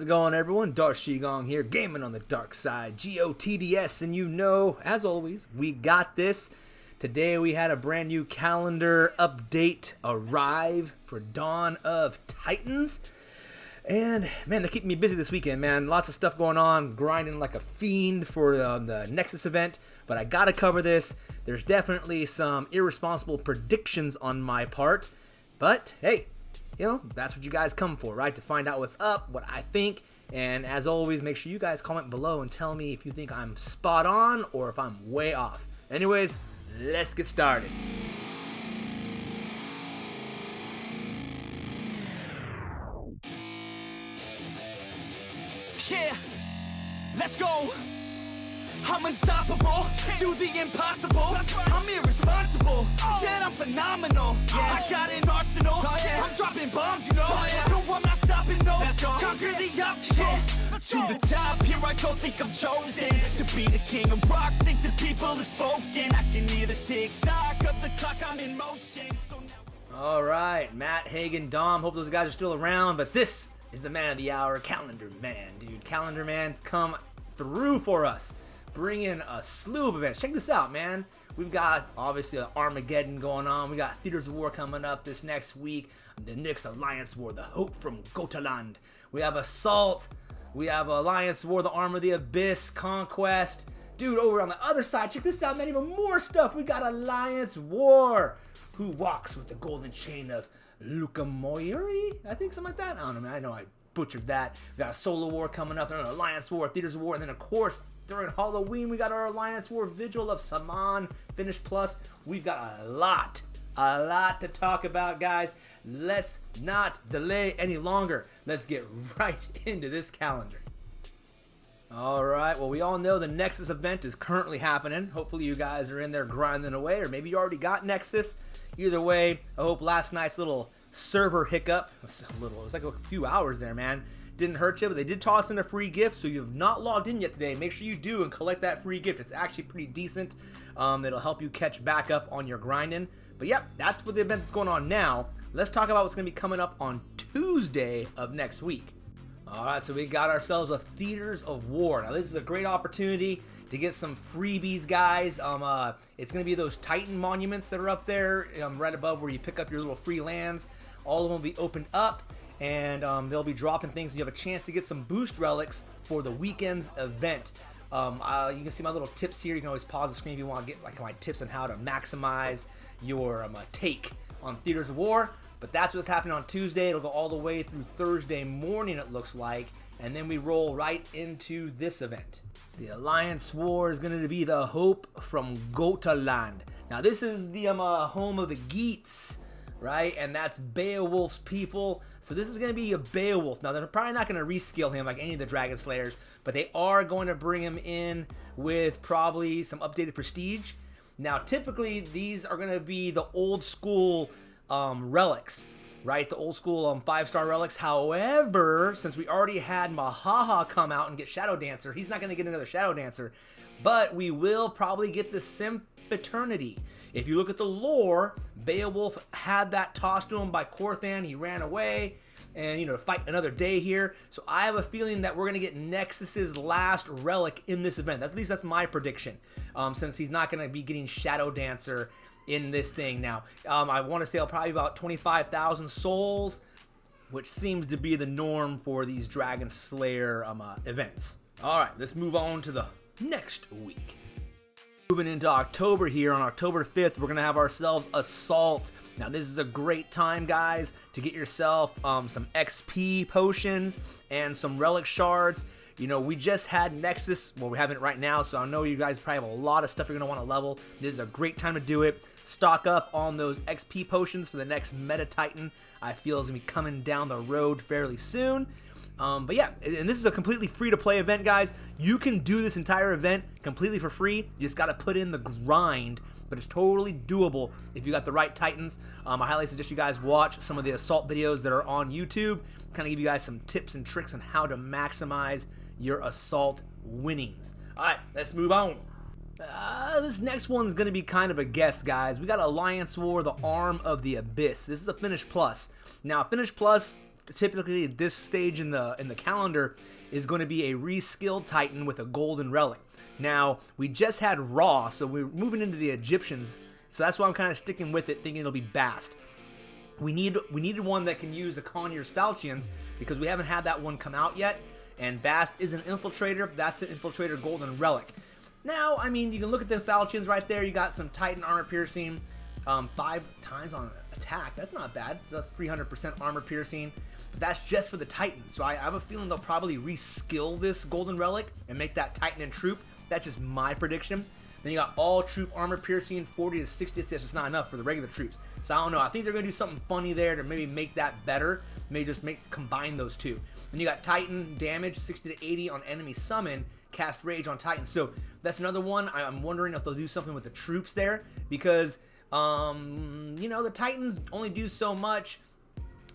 How's it going, everyone? Darth Shigong here, gaming on the dark side, GOTDS, and you know, as always, we got this. Today we had a brand new calendar update arrive for Dawn of Titans. And, man, they're keeping me busy this weekend, man. Lots of stuff going on, grinding like a fiend for the Nexus event. But I gotta cover this. There's definitely some irresponsible predictions on my part. But, hey, you know, that's what you guys come for, right? To find out what's up, what I think. And as always, make sure you guys comment below and tell me if you think I'm spot on or if I'm way off. Anyways, let's get started. Yeah, let's go. I'm unstoppable, do the impossible. I'm irresponsible, yet I'm phenomenal. I got an arsenal, I'm dropping bombs, you know. No, I'm not stopping, no. Conquer the obstacle. To the top, here I go, think I'm chosen to be the king of rock, think the people have spoken. I can hear the tick-tock of the clock, I'm in motion. So now... Alright, Matt, Hagen, Dom, hope those guys are still around, but this is the man of the hour, Calendar Man, dude. Calendar Man's come through for us, bringing a slew of events. Check this out, man. We've got, obviously, Armageddon going on. We got Theaters of War coming up this next week. The Nyx Alliance War, the Hope from Gotaland. We have Assault. We have Alliance War, the Arm of the Abyss, Conquest. Dude, over on the other side, check this out, man. Even more stuff. We got Alliance War. Who walks with the golden chain of Lucamoiri? I think something like that. I don't know, man. I know I butchered that. We got a Solar War coming up, and an Alliance War, Theaters of War, and then, of course, during Halloween, we got our Alliance War Vigil of Saman Finish Plus. We've got a lot to talk about, guys. Let's not delay any longer. Let's get right into this calendar. Alright, well, we all know the Nexus event is currently happening. Hopefully you guys are in there grinding away, or maybe you already got Nexus. Either way, I hope last night's little server hiccup, it was like a few hours there, man, didn't hurt you, but they did toss in a free gift, so you have not logged in yet today. Make sure you do and collect that free gift. It's actually pretty decent. It'll help you catch back up on your grinding. But yep, that's what the event that's going on now. Let's talk about what's going to be coming up on Tuesday of next week. Alright, so we got ourselves a Theaters of War. Now this is a great opportunity to get some freebies, guys. It's going to be those Titan monuments that are up there right above where you pick up your little free lands. All of them will be opened up, and they'll be dropping things. You have a chance to get some boost relics for the weekend's event. You can see my little tips here. You can always pause the screen if you want to get like my tips on how to maximize your take on Theaters of War. But that's what's happening on Tuesday. It'll go all the way through Thursday morning, it looks like, and then we roll right into this event. The Alliance War is going to be the Hope from Gotaland. Now this is the home of the Geats, right? And that's Beowulf's people. So this is going to be a Beowulf. Now they're probably not going to rescale him like any of the Dragon Slayers, but they are going to bring him in with probably some updated prestige. Now typically these are going to be the old school relics, right? The old school 5-star relics. However, since we already had Mahaha come out and get Shadow Dancer, he's not going to get another Shadow Dancer, but we will probably get the Sempiternity. If you look at the lore, Beowulf had that tossed to him by Korthan. He ran away and, you know, to fight another day here. So I have a feeling that we're going to get Nexus's last relic in this event. At least that's my prediction, since he's not going to be getting Shadow Dancer in this thing. Now, I want to say probably about 25,000 souls, which seems to be the norm for these Dragon Slayer events. Alright, let's move on to the next week. Moving into October here, on October 5th, we're going to have ourselves Assault. Now, this is a great time, guys, to get yourself some XP potions and some relic shards. You know, we just had Nexus. Well, we haven't right now, so I know you guys probably have a lot of stuff you're going to want to level. This is a great time to do it. Stock up on those XP potions for the next Meta Titan. I feel is going to be coming down the road fairly soon. But yeah, and this is a completely free-to-play event, guys. You can do this entire event completely for free. You just got to put in the grind, but it's totally doable if you got the right Titans. I highly suggest you guys watch some of the Assault videos that are on YouTube. Kind of give you guys some tips and tricks on how to maximize your Assault winnings. Alright, let's move on. This next one is going to be kind of a guess, guys. We got Alliance War, the Arm of the Abyss. This is a Finish Plus. Now, Finish Plus typically at this stage in the calendar is going to be a reskilled Titan with a golden relic. Now, we just had Ra, so we're moving into the Egyptians, so that's why I'm kind of sticking with it, thinking it'll be Bast. We needed one that can use the Conyers Falchions, because we haven't had that one come out yet, and Bast is an Infiltrator. That's an Infiltrator Golden Relic. Now, I mean, you can look at the Falchions right there. You got some Titan Armor Piercing, 5 times on attack. That's not bad. So that's 300% Armor Piercing. But that's just for the Titan. So I have a feeling they'll probably reskill this Golden Relic and make that Titan and Troop. That's just my prediction. Then you got all troop armor piercing, 40 to 60 assists. It's not enough for the regular troops. So I don't know. I think they're going to do something funny there to maybe make that better. Maybe just combine those two. Then you got Titan damage, 60 to 80 on enemy summon, cast rage on Titan. So that's another one. I'm wondering if they'll do something with the troops there, because you know, the Titans only do so much.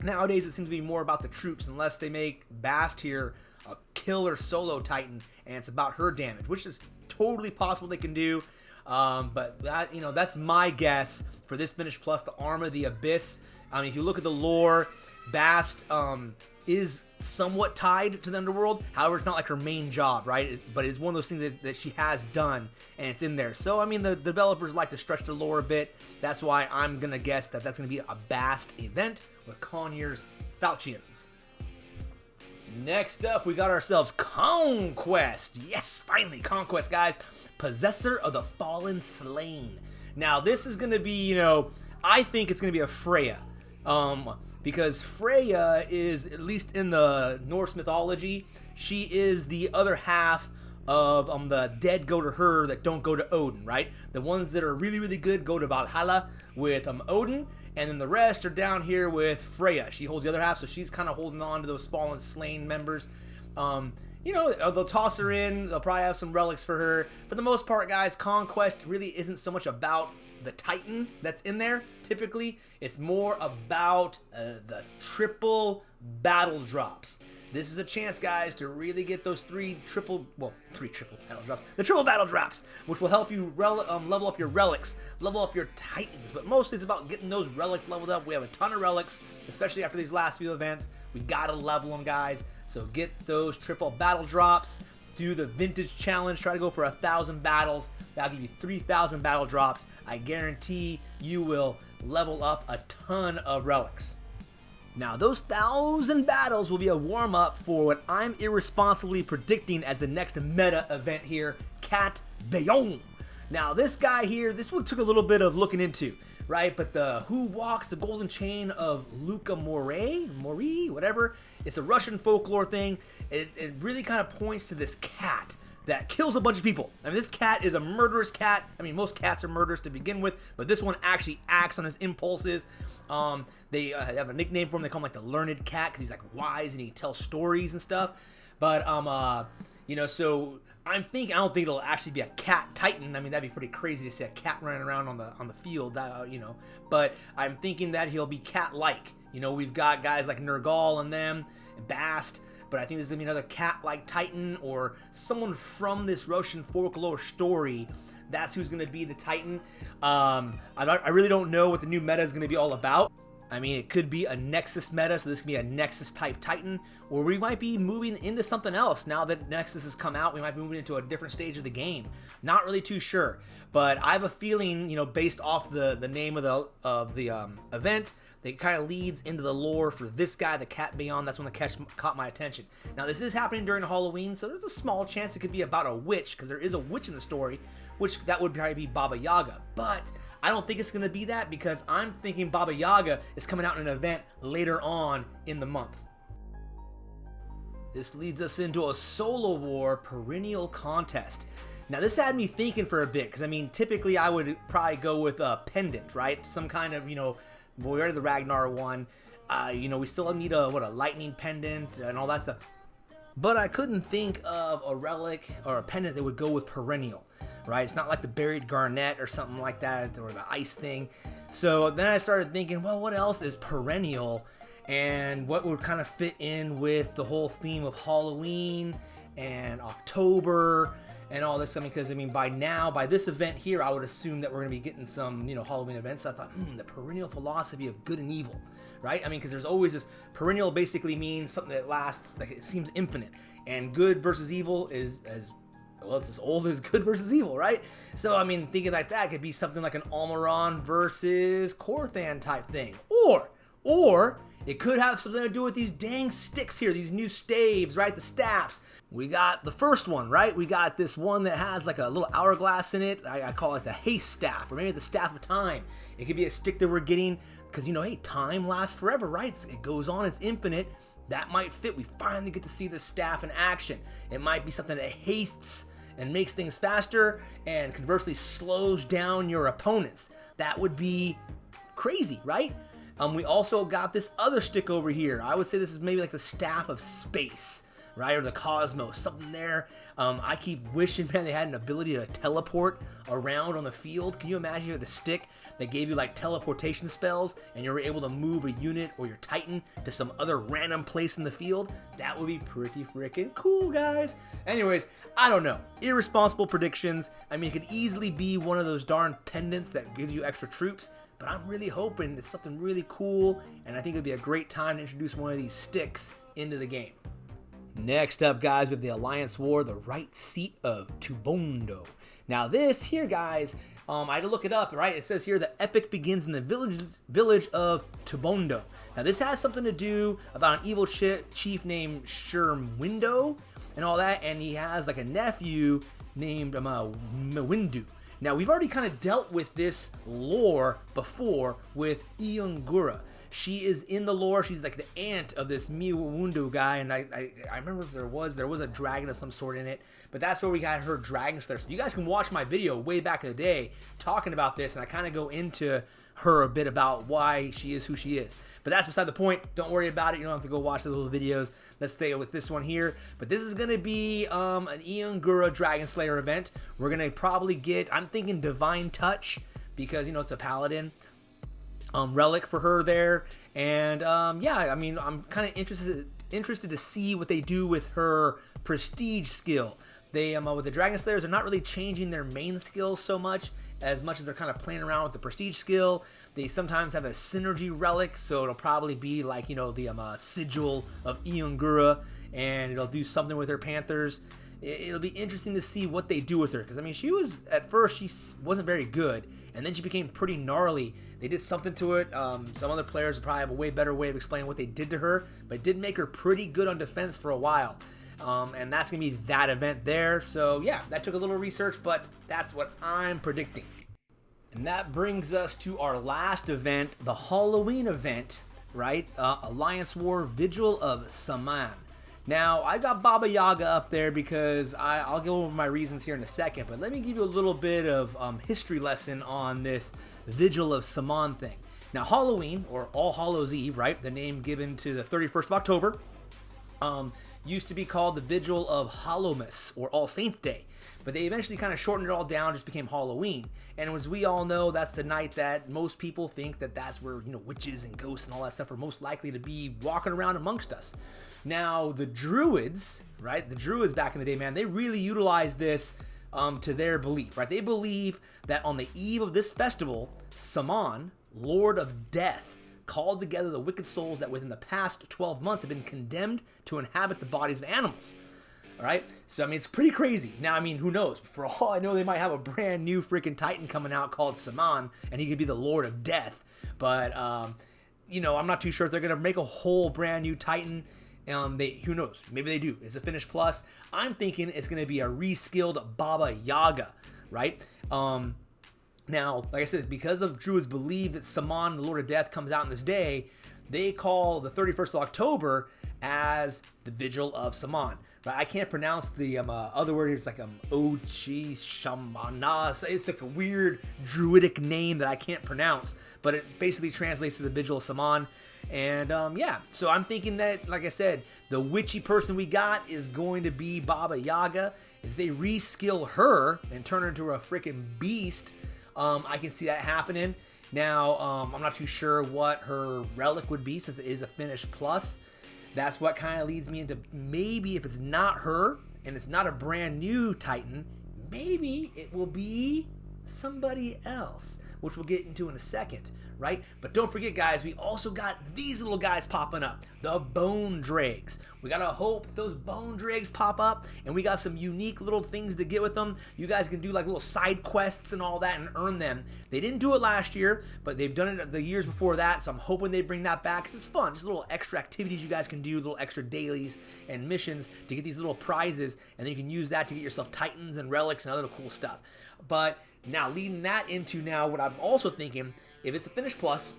Nowadays it seems to be more about the troops, unless they make Bast here a killer solo Titan and it's about her damage, which is totally possible they can do. But that, you know, that's my guess for this finish, plus the Arm of the Abyss. I mean, if you look at the lore, Bast is somewhat tied to the underworld. However, it's not like her main job, right? But it's one of those things that she has done, and it's in there. So, I mean, the developers like to stretch the lore a bit. That's why I'm going to guess that that's going to be a Bast event with Conyers Falchions. Next up, we got ourselves Conquest. Yes, finally, Conquest, guys. Possessor of the Fallen Slain. Now, this is going to be, you know, I think it's going to be a Freya. Because Freya is, at least in the Norse mythology, she is the other half of the dead go to her that don't go to Odin, right? The ones that are really, really good go to Valhalla with Odin, and then the rest are down here with Freya. She holds the other half, so she's kind of holding on to those fallen slain members. You know, they'll toss her in. They'll probably have some relics for her. For the most part, guys, Conquest really isn't so much about the Titan that's in there. Typically, it's more about the triple battle drops. This is a chance, guys, to really get those three triple battle drops. The triple battle drops, which will help you level up your relics, level up your Titans. But mostly it's about getting those relics leveled up. We have a ton of relics, especially after these last few events. We gotta level them, guys. So get those triple battle drops. Do the vintage challenge. Try to go for 1,000 battles. That'll give you 3,000 battle drops. I guarantee you will level up a ton of relics. Now, those 1,000 battles will be a warm-up for what I'm irresponsibly predicting as the next meta event here, Cat Bayonne. Now, this guy here, this one took a little bit of looking into, right? But the Who Walks the Golden Chain of Luca Mori, whatever. It's a Russian folklore thing. It really kind of points to this cat that kills a bunch of people. I mean, this cat is a murderous cat. I mean, most cats are murderous to begin with, but this one actually acts on his impulses. They have a nickname for him. They call him like the Learned Cat, because he's like wise and he tells stories and stuff. But you know, so I don't think it'll actually be a cat Titan. I mean, that'd be pretty crazy to see a cat running around on the field, you know. But I'm thinking that he'll be cat-like. You know, we've got guys like Nergal and them, and Bast. But I think there's going to be another cat-like Titan or someone from this Russian folklore story. That's who's going to be the Titan. I really don't know what the new meta is going to be all about. I mean, it could be a Nexus meta, so this could be a Nexus-type Titan. Or we might be moving into something else. Now that Nexus has come out, we might be moving into a different stage of the game. Not really too sure. But I have a feeling, you know, based off the name of the event, that kind of leads into the lore for this guy, the Cat Bayonne. That's when the caught my attention. Now, this is happening during Halloween, so there's a small chance it could be about a witch, because there is a witch in the story, which that would probably be Baba Yaga. But I don't think it's going to be that, because I'm thinking Baba Yaga is coming out in an event later on in the month. This leads us into a Solo War perennial contest. Now, this had me thinking for a bit, because, I mean, typically I would probably go with a pendant, right? Some kind of, you know, we already the Ragnar one. You know, we still need a lightning pendant and all that stuff. But I couldn't think of a relic or a pendant that would go with perennial, right? It's not like the buried garnet or something like that, or the ice thing. So then I started thinking, well, what else is perennial, and what would kind of fit in with the whole theme of Halloween and October and all this. I mean, because I mean, by now, by this event here, I would assume that we're gonna be getting some, you know, Halloween events. So I thought, the perennial philosophy of good and evil, right? I mean, because there's always this perennial basically means something that lasts, like it seems infinite, and good versus evil is as well, it's as old as good versus evil, right? So, I mean, thinking like that could be something like an Almiron versus Corthan type thing. Or it could have something to do with these dang sticks here, these new staves, right? The staffs. We got the first one, right? We got this one that has like a little hourglass in it. I call it the Haste Staff, or maybe the Staff of Time. It could be a stick that we're getting because, you know, hey, time lasts forever, right? It goes on, it's infinite. That might fit. We finally get to see the staff in action. It might be something that hastes and makes things faster, and conversely slows down your opponents. That would be crazy, right? We also got this other stick over here. I would say this is maybe like the Staff of Space, right? Or the Cosmos, something there. I keep wishing, man, they had an ability to teleport around on the field. Can you imagine you had a stick that gave you like teleportation spells and you were able to move a unit or your Titan to some other random place in the field? That would be pretty freaking cool, guys. Anyways, I don't know. Irresponsible predictions. I mean, it could easily be one of those darn pendants that gives you extra troops, but I'm really hoping it's something really cool, and I think it'd be a great time to introduce one of these sticks into the game. Next up, guys, we have the Alliance War, the Right Seat of Tubondo. Now this here, guys, I had to look it up, right? It says here the epic begins in the village of Tubondo. Now this has something to do about an evil chief named Shermwindo and all that, and he has like a nephew named Mwindu. Now we've already kind of dealt with this lore before with Iungura. She is in the lore. She's like the aunt of this Mwindu guy, and I remember if there was a dragon of some sort in it, but that's where we got her dragon slayer. So you guys can watch my video way back in the day talking about this, and I kind of go into her a bit about why she is who she is. But that's beside the point. Don't worry about it. You don't have to go watch those videos. Let's stay with this one here. But this is going to be an Iungura Dragon Slayer event. We're going to probably get, I'm thinking Divine Touch, because, you know, it's a paladin. Relic for her there. And yeah, I mean, I'm kind of interested to see what they do with her prestige skill. They with the Dragon Slayers, they're not really changing their main skills so much as they're kind of playing around with the prestige skill. They sometimes have a synergy relic, so it'll probably be like, you know, the sigil of Iungura, and it'll do something with her panthers. It'll be interesting to see what they do with her, because I mean, she was at first she wasn't very good, and then she became pretty gnarly. They did something to it. Some other players probably have a way better way of explaining what they did to her, but it did make her pretty good on defense for a while. And that's going to be that event there. So yeah, that took a little research, but that's what I'm predicting. And that brings us to our last event, the Halloween event, right? Alliance War Vigil of Saman. Now, I got Baba Yaga up there because I'll go over my reasons here in a second, but let me give you a little bit of history lesson on this Vigil of Saman thing. Now, Halloween, or All Hallows Eve, right? The name given to the 31st of October, used to be called the Vigil of Hallowmas, or All Saints Day. But they eventually kind of shortened it all down, just became Halloween. And as we all know, that's the night that most people think that that's where, you know, witches and ghosts and all that stuff are most likely to be walking around amongst us. Now, the Druids, right? The Druids back in the day, man, they really utilized this to their belief, right? They believe that on the eve of this festival, Saman, Lord of Death, called together the wicked souls that within the past 12 months have been condemned to inhabit the bodies of animals. All right, so I mean, it's pretty crazy. Now, I mean, who knows? For all I know, they might have a brand new freaking Titan coming out called Saman, and he could be the Lord of Death. But you know, I'm not too sure if they're gonna make a whole brand new Titan. Who knows? Maybe they do. It's a Finish Plus. I'm thinking it's gonna be a reskilled Baba Yaga, right? Now, like I said, because the Druids believe that Saman, the Lord of Death, comes out in this day, they call the 31st of October as the Vigil of Saman. Right? I can't pronounce the other word. It's like Ochi Shamanas. It's like a weird druidic name that I can't pronounce, but it basically translates to the Vigil of Saman. And yeah, so I'm thinking that, like I said, the witchy person we got is going to be Baba Yaga. If they reskill her and turn her into a freaking beast, I can see that happening. Now, I'm not too sure what her relic would be, since it is a Finish Plus. That's what kind of leads me into maybe if it's not her, and it's not a brand new Titan, maybe it will be somebody else, which we'll get into in a second, right? But don't forget, guys, we also got these little guys popping up, the bone dregs. We gotta hope those bone dregs pop up, and we got some unique little things to get with them. You guys can do like little side quests and all that and earn them. They didn't do it last year, but they've done it the years before that, so I'm hoping they bring that back, because it's fun. Just little extra activities you guys can do, little extra dailies and missions to get these little prizes, and then you can use that to get yourself Titans and relics and other cool stuff. But now, leading that into now what I'm also thinking, if it's a Finish Plus,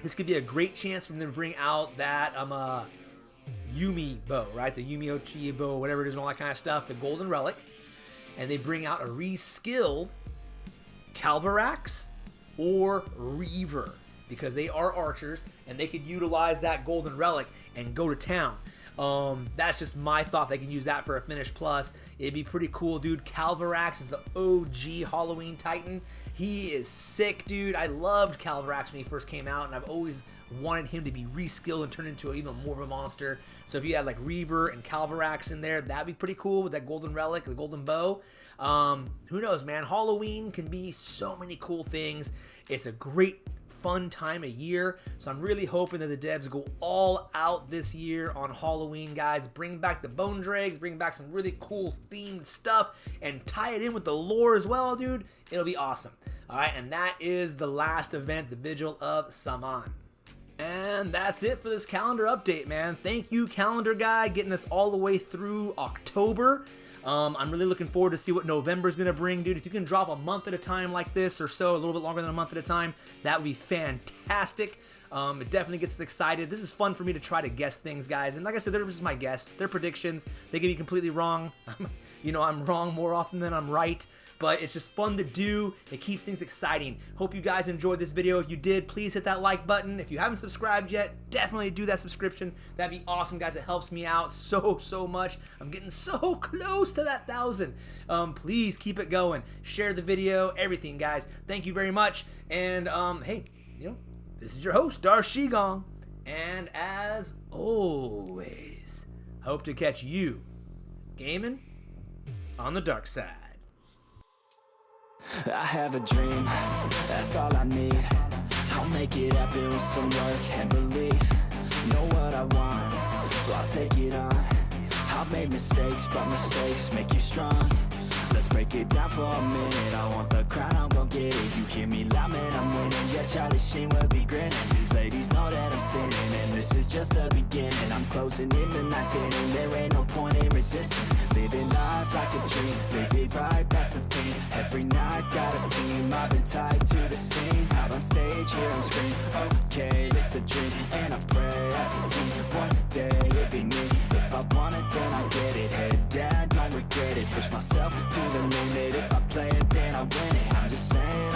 this could be a great chance for them to bring out that Yumi bow, right? The Yumi Ochi bow, whatever it is, and all that kind of stuff, the Golden Relic. And they bring out a reskilled Calvarax or Reaver, because they are archers, and they could utilize that Golden Relic and go to town. That's just my thought. They can use that for a Finish Plus. It'd be pretty cool, dude. Calvarax is the OG Halloween Titan. He is sick, dude. I loved Calvarax when he first came out, and I've always wanted him to be reskilled and turned into even more of a monster. So if you had like Reaver and Calvarax in there, that'd be pretty cool with that Golden Relic, the Golden Bow. Who knows, man? Halloween can be so many cool things. It's a great fun time of year, so I'm really hoping that the devs go all out this year on Halloween, guys. Bring back the bone dregs, bring back some really cool themed stuff, and tie it in with the lore as well, dude. It'll be awesome. All right, and that is the last event, the Vigil of Saman. And that's it for this calendar update, man. Thank you, calendar guy, getting us all the way through October. I'm really looking forward to see what November is going to bring, dude. If you can drop a month at a time like this or so, a little bit longer than a month at a time, that would be fantastic. It definitely gets us excited. This is fun for me to try to guess things, guys. And like I said, this is my guess. They're predictions. They can be completely wrong. I'm wrong more often than I'm right. But it's just fun to do. It keeps things exciting. Hope you guys enjoyed this video. If you did, please hit that like button. If you haven't subscribed yet, definitely do that subscription. That'd be awesome, guys. It helps me out so much. I'm getting so close to that 1,000. Please keep it going. Share the video, everything, guys. Thank you very much. And hey, this is your host, Darth Shigong. And as always, hope to catch you gaming on the dark side. I have a dream, that's all I need. I'll make it happen with some work and belief. Know what I want, so I'll take it on. I've made mistakes, but mistakes make you strong. Let's break it down for a minute. I want the crown, I'm gon' get it. You hear me loud, man, I'm winning. Yeah, Charlie Sheen will be grinning. These ladies know that I'm sinning, and this is just the beginning. I'm closing in the night inning. There ain't no point in resisting. Living life like a dream, live it right, that's the thing. Every night got a team, I've been tied to the scene. Out on stage, here I'm screaming. Okay, it's a dream, and I pray as a team. One day it'll be me. If I want it, then I get it. Head down, don't regret it. Push myself to the limit. If I play it, then I win it. I'm just saying.